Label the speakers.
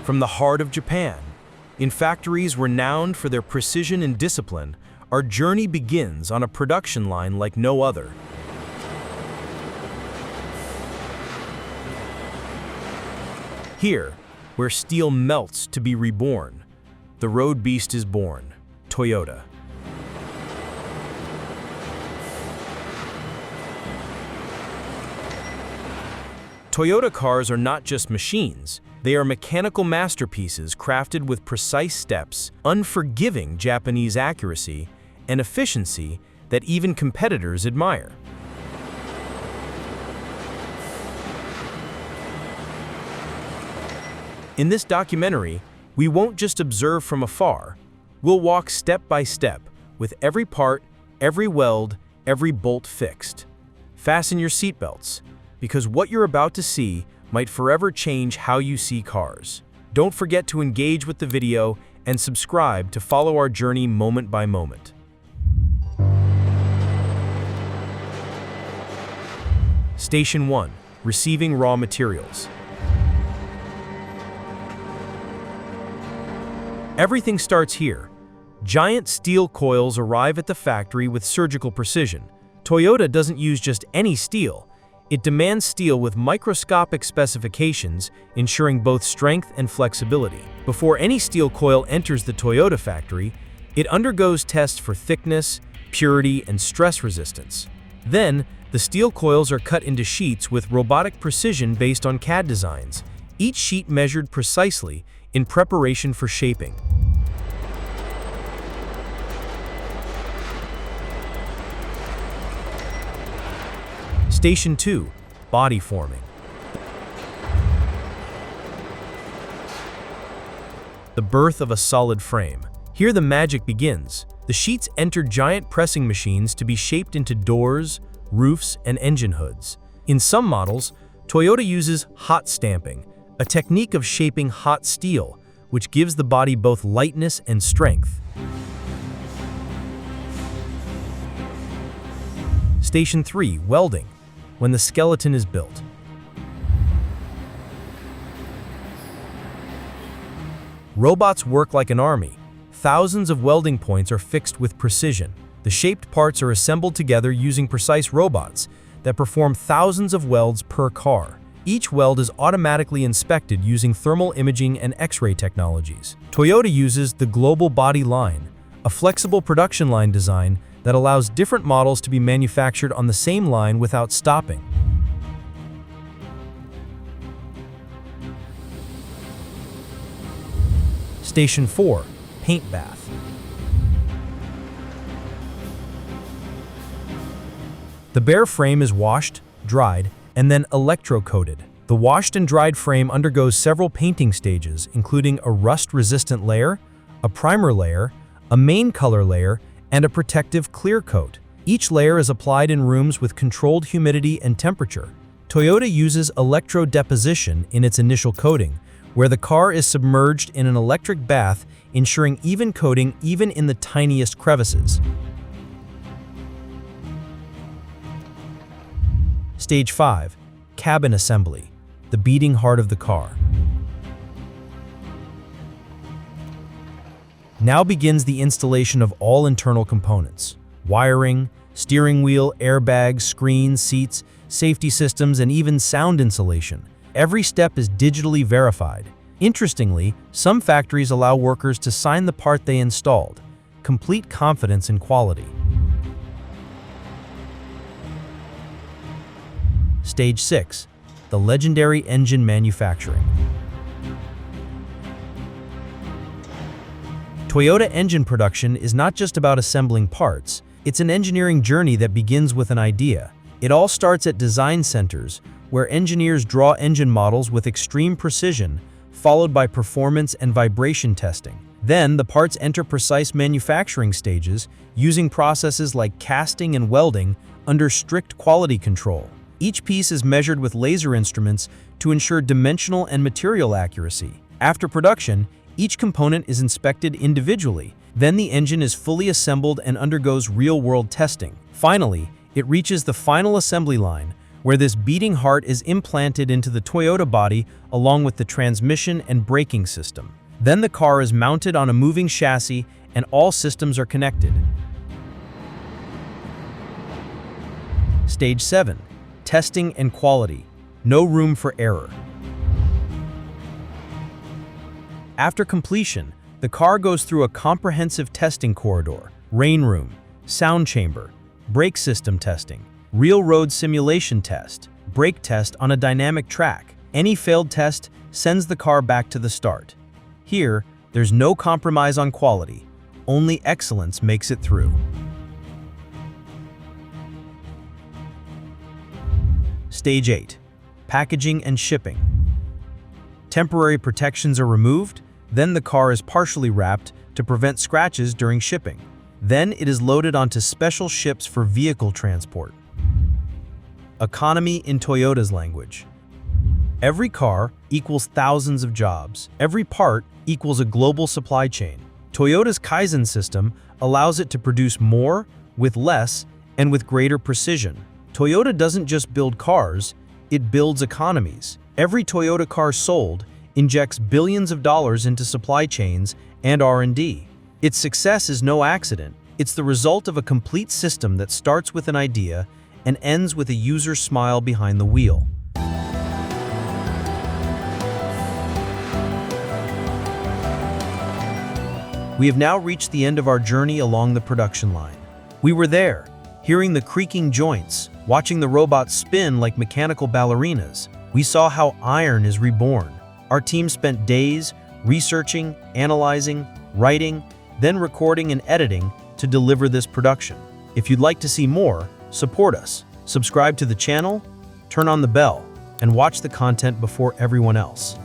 Speaker 1: From the heart of Japan, in factories renowned for their precision and discipline, our journey begins on a production line like no other. Here, where steel melts to be reborn, the road beast is born, Toyota. Toyota cars are not just machines. They are mechanical masterpieces crafted with precise steps, unforgiving Japanese accuracy, and efficiency that even competitors admire. In this documentary, we won't just observe from afar. We'll walk step by step, with every part, every weld, every bolt fixed. Fasten your seatbelts, because what you're about to see might forever change how you see cars. Don't forget to engage with the video and subscribe to follow our journey moment by moment. Station 1. Receiving raw materials. Everything starts here. Giant steel coils arrive at the factory with surgical precision. Toyota doesn't use just any steel. It demands steel with microscopic specifications, ensuring both strength and flexibility. Before any steel coil enters the Toyota factory, it undergoes tests for thickness, purity, and stress resistance. Then, the steel coils are cut into sheets with robotic precision based on CAD designs, each sheet measured precisely in preparation for shaping. Station 2. Body forming. The birth of a solid frame. Here the magic begins. The sheets enter giant pressing machines to be shaped into doors, roofs, and engine hoods. In some models, Toyota uses hot stamping, a technique of shaping hot steel, which gives the body both lightness and strength. Station 3. Welding. When the skeleton is built. Robots work like an army. Thousands of welding points are fixed with precision. The shaped parts are assembled together using precise robots that perform thousands of welds per car. Each weld is automatically inspected using thermal imaging and X-ray technologies. Toyota uses the Global Body Line, a flexible production line design that allows different models to be manufactured on the same line without stopping. Station 4. Paint bath. The bare frame is washed, dried, and then electro-coated. The washed and dried frame undergoes several painting stages, including a rust-resistant layer, a primer layer, a main color layer, and a protective clear coat. Each layer is applied in rooms with controlled humidity and temperature. Toyota uses electro-deposition in its initial coating, where the car is submerged in an electric bath, ensuring even coating even in the tiniest crevices. Stage 5. Cabin assembly. The beating heart of the car. Now begins the installation of all internal components. Wiring, steering wheel, airbags, screens, seats, safety systems, and even sound insulation. Every step is digitally verified. Interestingly, some factories allow workers to sign the part they installed. Complete confidence in quality. Stage 6. The legendary engine manufacturing. Toyota engine production is not just about assembling parts, it's an engineering journey that begins with an idea. It all starts at design centers, where engineers draw engine models with extreme precision, followed by performance and vibration testing. Then, the parts enter precise manufacturing stages, using processes like casting and welding under strict quality control. Each piece is measured with laser instruments to ensure dimensional and material accuracy. After production, each component is inspected individually. Then the engine is fully assembled and undergoes real-world testing. Finally, it reaches the final assembly line, where this beating heart is implanted into the Toyota body along with the transmission and braking system. Then the car is mounted on a moving chassis and all systems are connected. Stage 7. Testing and quality. No room for error. After completion, the car goes through a comprehensive testing corridor, rain room, sound chamber, brake system testing, real road simulation test, brake test on a dynamic track. Any failed test sends the car back to the start. Here, there's no compromise on quality. Only excellence makes it through. Stage 8. Packaging and shipping. Temporary protections are removed, then the car is partially wrapped to prevent scratches during shipping. Then it is loaded onto special ships for vehicle transport. Economy in Toyota's language. Every car equals thousands of jobs. Every part equals a global supply chain. Toyota's Kaizen system allows it to produce more, with less, and with greater precision. Toyota doesn't just build cars, it builds economies. Every Toyota car sold injects billions of dollars into supply chains and R&D. Its success is no accident. It's the result of a complete system that starts with an idea and ends with a user's smile behind the wheel. We have now reached the end of our journey along the production line. We were there, hearing the creaking joints, watching the robots spin like mechanical ballerinas. We saw how iron is reborn. Our team spent days researching, analyzing, writing, then recording and editing to deliver this production. If you'd like to see more, support us. Subscribe to the channel, turn on the bell, and watch the content before everyone else.